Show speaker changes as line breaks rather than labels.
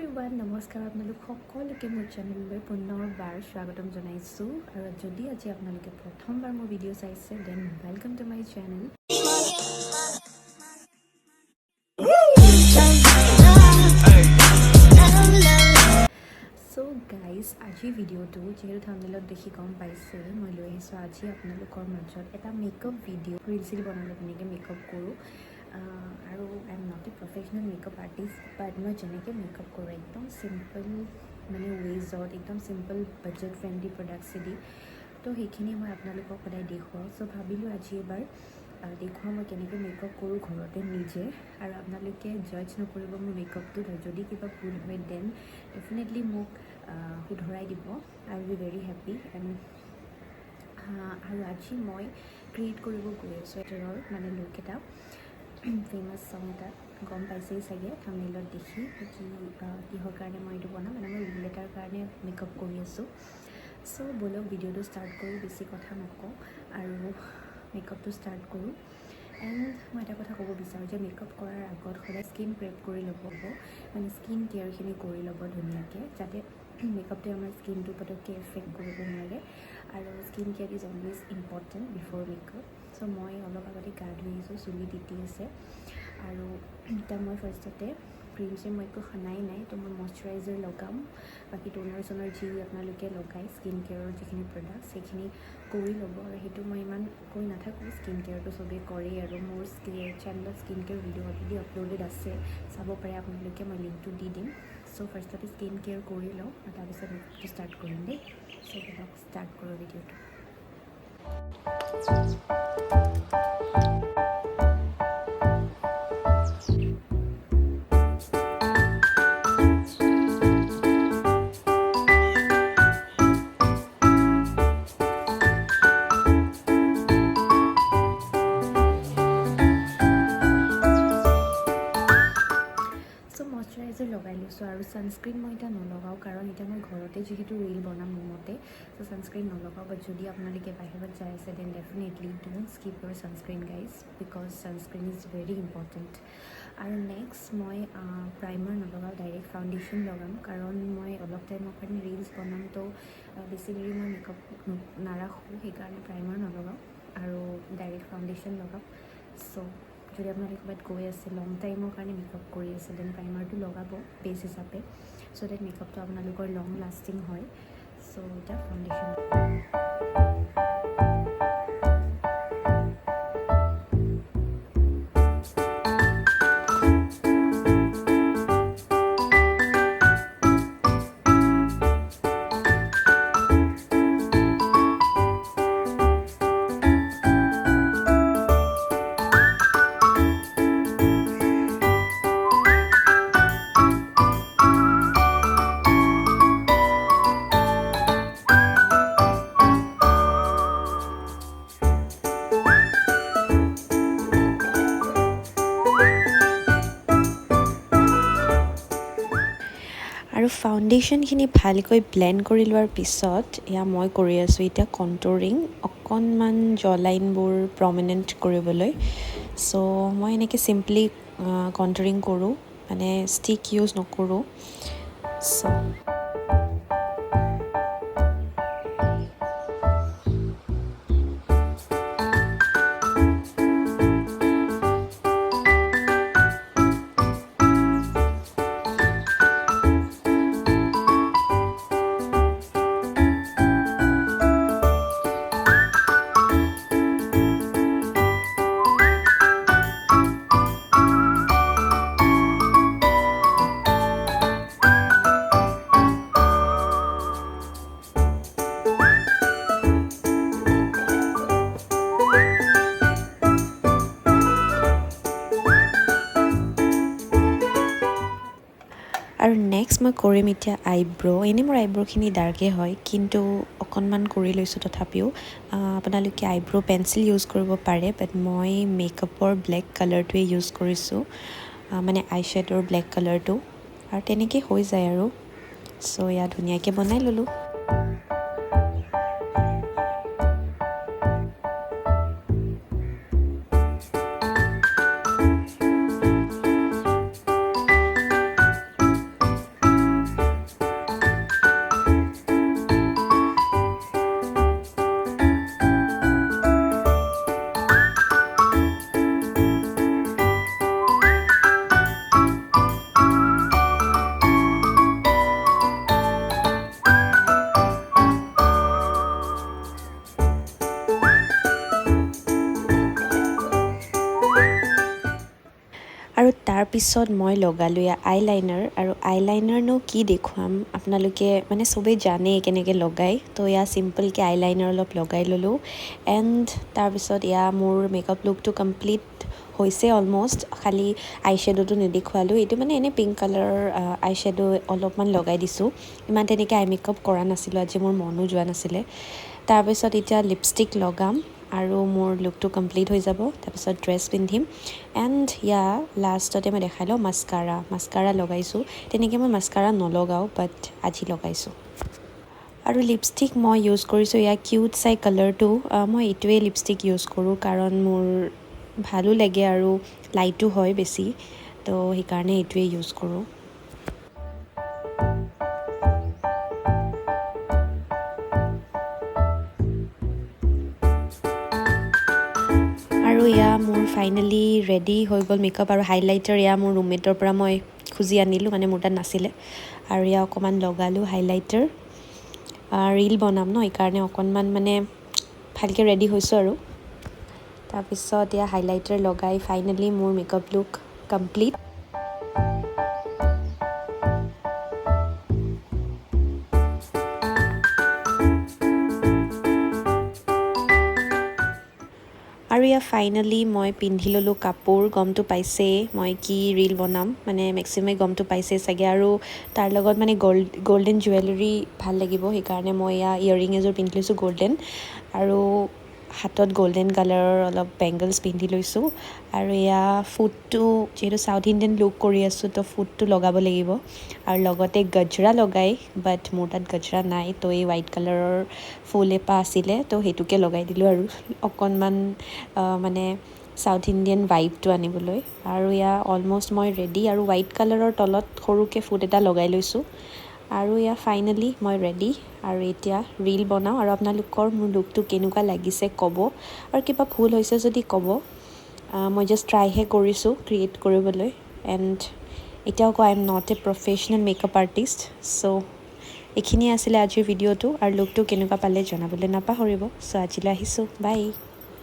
Everyone নমস্কাৰ আপোনালোক সকলোকে মোৰ চেনেললৈ পুনৰবাৰ স্বাগতম জনাইছোঁ আৰু যদি আজি আপোনালোকে প্ৰথমবাৰ মোৰ ভিডিঅ' চাইছে then welcome to my channel. So' guys আজিৰ ভিডিঅ'টো যিহেতু থাম্বনেইলত দেখি গম পাইছে মই লৈ আহিছোঁ আজি আপোনালোকৰ মাজত এটা মেকআপ ভিডিঅ' ৰিল চিল বনালে তেনেকৈ মেকআপ কৰোঁ আৰু I am not a professional makeup artist but মই যেনেকৈ মেকআপ কৰোঁ একদম চিম্পল মানে ৱেজত একদম চিম্পল বাজেট ফ্ৰেণ্ডলি প্ৰডাক্টছ দি তো সেইখিনি মই আপোনালোকক সদায় দেখুৱাওঁ চ' ভাবিলোঁ আজি এবাৰ দেখুৱাওঁ মই কেনেকৈ মেকআপ কৰোঁ ঘৰতে নিজে আৰু আপোনালোকে জাজ নকৰিব মোৰ মেকআপটো যদি কিবা ভুল হয় দেন ডেফিনেটলি মোক শুধৰাই দিব I will be very happy and আৰু আজি মই ক্ৰিয়েট কৰিব গৈ আছোঁ এটাৰৰ মানে লুক এটা ফেমাছ ছং এটা গম পাইছেই চাগে থাম্বনেইলত দেখি কিহৰ কাৰণে মই এইটো বনাম মানে মই ৰিল এটাৰ কাৰণে মেকআপ কৰি আছোঁ চ' ব'লক ভিডিঅ'টো ষ্টাৰ্ট কৰোঁ বেছি কথা নকওঁ আৰু মেকআপটো ষ্টাৰ্ট কৰোঁ এণ্ড মই এটা কথা ক'ব বিচাৰোঁ যে মেকআপ কৰাৰ আগত সদায় স্কিন প্ৰেপ কৰি ল'ব মানে স্কিন কেয়াৰখিনি কৰি ল'ব ধুনীয়াকৈ যাতে মেকআপটোৱে আমাৰ স্কিনটো পটককৈ এফেক্ট কৰিব নোৱাৰে আৰু skin care is always important before makeup so' মই অলপ আগতে গা ধুই আহিছোঁ চুলি তিতি আছে আৰু এতিয়া মই ফাৰ্ষ্টতে ক্ৰীম চিম মই একো সানাই নাই তো মই মইশ্চাৰাইজাৰ লগাম বাকী টোনাৰ চনাৰ যি আপোনালোকে লগাই স্কিন কেয়াৰৰ যিখিনি প্ৰডাক্ট সেইখিনি কৰি ল'ব আৰু সেইটো মই ইমান কৈ নাথাকোঁ স্কিন কেয়াৰটো চবেই কৰেই আৰু মোৰ চেনেলত skin care video' already uploaded আছে চাব পাৰে আপোনালোকে মই লিংকটো দি দিম চ' ফাৰ্ষ্টতে স্কিন কেয়াৰ কৰি লওঁ আৰু তাৰপিছত মেকআপটো ষ্টাৰ্ট কৰিম দেই চ' ব'লক ষ্টাৰ্ট কৰোঁ ভিডিঅ'টো। মইশ্চাৰাইজাৰ লগাই লৈছোঁ আৰু ছানস্ক্ৰীণ মই এতিয়া নলগাওঁ কাৰণ এতিয়া মই ঘৰতে যিহেতু ৰিল বনাম মোৰ মতে চ' ছানস্ক্ৰীণ নলগাওঁ বাট যদি আপোনালোকে বাহিৰত যাই আছে then definitely don't skip your sunscreen guys because sunscreen is very important আৰু নেক্সট মই প্ৰাইমাৰ নলগাওঁ ডাইৰেক্ট ফাউণ্ডেশ্যন লগাম কাৰণ মই অলপ টাইমৰ কাৰণে ৰিলছ বনাম তো বেছি দেৰি মই মেকআপ নাৰাখোঁ সেইকাৰণে প্ৰাইমাৰ নলগাওঁ আৰু ডাইৰেক্ট ফাউণ্ডেশ্যন লগাম চ' যদি আপোনালোকে ক'ৰবাত গৈ আছে লং টাইমৰ কাৰণে মেকআপ কৰি আছে দেন প্ৰাইমাৰটো লগাব বেছ হিচাপে চ' ডেট মেকআপটো আপোনালোকৰ লং লাষ্টিং হয় চ' এতিয়া ফাউণ্ডেশ্যন আৰু ফাউণ্ডেশ্যনখিনি ভালকৈ ব্লেণ্ড কৰি লোৱাৰ পিছত এয়া মই কৰি আছোঁ এতিয়া কণ্ট'ৰিং অকণমান জ লাইনবোৰ প্ৰমিনেণ্ট কৰিবলৈ চ' মই এনেকৈ চিম্পলি কণ্ট'ৰিং কৰোঁ মানে ষ্টিক ইউজ নকৰোঁ চ' আৰু নেক্সট মই কৰিম এতিয়া আইব্ৰ' এনেই মোৰ আইব্ৰ'খিনি ডাৰ্কে হয় কিন্তু অকণমান কৰি লৈছোঁ তথাপিও আপোনালোকে আইব্ৰ' পেঞ্চিল ইউজ কৰিব পাৰে বাট মই মেকআপৰ ব্লেক কালাৰটোৱে ইউজ কৰিছোঁ মানে আই শ্বেডৰ ব্লেক কালাৰটো আৰু তেনেকৈ হৈ যায় আৰু চ' এয়া ধুনীয়াকৈ বনাই ল'লোঁ তাৰপিছত মই লগালোঁ আইলাইনাৰ আৰু আইলাইনাৰনো কি দেখুৱাম আপোনালোকে মানে চবেই জানে কেনেকৈ লগায় তো চিম্পলকৈ আইলাইনাৰ অলপ লগাই ল'লোঁ এণ্ড তাৰপিছত মোৰ মেকআপ লুকটো কমপ্লিট হৈছে অলম'ষ্ট খালি আই শ্বেডোটো নেদেখুৱালোঁ এইটো মানে এনেই পিংক কালাৰৰ আই শ্বেডো অলপমান লগাই দিছোঁ ইমান তেনেকৈ আই মেকআপ কৰা নাছিলোঁ আজি মোৰ মনো যোৱা নাছিলে তাৰপিছত এতিয়া লিপষ্টিক লগাম আৰু মোৰ লুকটো কমপ্লিট হৈ যাব তাৰপিছত ড্ৰেছ পিন্ধিম এণ্ড লাষ্টতে মই দেখাই লওঁ মাস্কাৰা লগাইছোঁ তেনেকৈ মই মাস্কাৰা নলগাওঁ বাট আজি লগাইছোঁ আৰু লিপষ্টিক মই ইউজ কৰিছোঁ কিউট চাই কালাৰটো মই এইটোৱে লিপষ্টিক ইউজ কৰোঁ কাৰণ মোৰ ভালো লাগে আৰু লাইটো হয় বেছি তো সেইকাৰণে এইটোৱে ইউজ কৰোঁ আৰু মোৰ ফাইনেলি ৰেডি হৈ গ'ল মেকআপ আৰু হাইলাইটাৰ মোৰ ৰুমমেটৰ পৰা মই খুজি আনিলোঁ মানে মোৰ তাত নাছিলে আৰু অকণমান লগালোঁ হাইলাইটাৰ ৰীল বনাম ন সেইকাৰণে অকণমান মানে ভালকৈ ৰেডি হৈছোঁ আৰু তাৰপিছত হাইলাইটাৰ লগাই ফাইনেলি মোৰ মেকআপ লুক কমপ্লিট আৰু ফাইনেলি মই পিন্ধি ল'লোঁ কাপোৰ গমটো পাইছেই মই কি ৰীল বনাম মানে মেক্সিমামে গমটো পাইছেই চাগে আৰু তাৰ লগত মানে গল্ডেন জুৱেলাৰী ভাল লাগিব সেইকাৰণে মই ইয়েৰিং এযোৰ পিন্ধি লৈছোঁ গল্ডেন আৰু হাতত গল্ডেন কালাৰৰ অলপ বেংগলছ পিন্ধি লৈছোঁ আৰু ফুটটো যিহেতু চাউথ ইণ্ডিয়ান লুক কৰি আছোঁ তো ফুটটো লগাব লাগিব আৰু লগতে গজৰা লগাই বাট মোৰ তাত গজৰা নাই তো হোৱাইট কালাৰৰ ফুল এপাহ আছিলে তো সেইটোকে লগাই দিলোঁ আৰু অকণমান মানে চাউথ ইণ্ডিয়ান ভাইবটো আনিবলৈ আৰু অলম'ষ্ট মই ৰেডি আৰু হোৱাইট কালাৰৰ তলত সৰুকৈ ফুট এটা লগাই লৈছোঁ আৰু ফাইনেলি মই ৰেডি আৰু এতিয়া ৰীল বনাওঁ আৰু আপোনালোকৰ মোৰ লুকটো কেনেকুৱা লাগিছে ক'ব আৰু কিবা ভুল হৈছে যদি ক'ব মই জাষ্ট ট্ৰাইহে কৰিছোঁ ক্ৰিয়েট কৰিবলৈ এণ্ড এতিয়াও কয় I am not a professional makeup artist so' এইখিনিয়ে আছিলে আজিৰ ভিডিঅ'টো আৰু লুকটো কেনেকুৱা পালে জনাবলৈ নাপাহৰিব চ' আজিলৈ আহিছোঁ বাই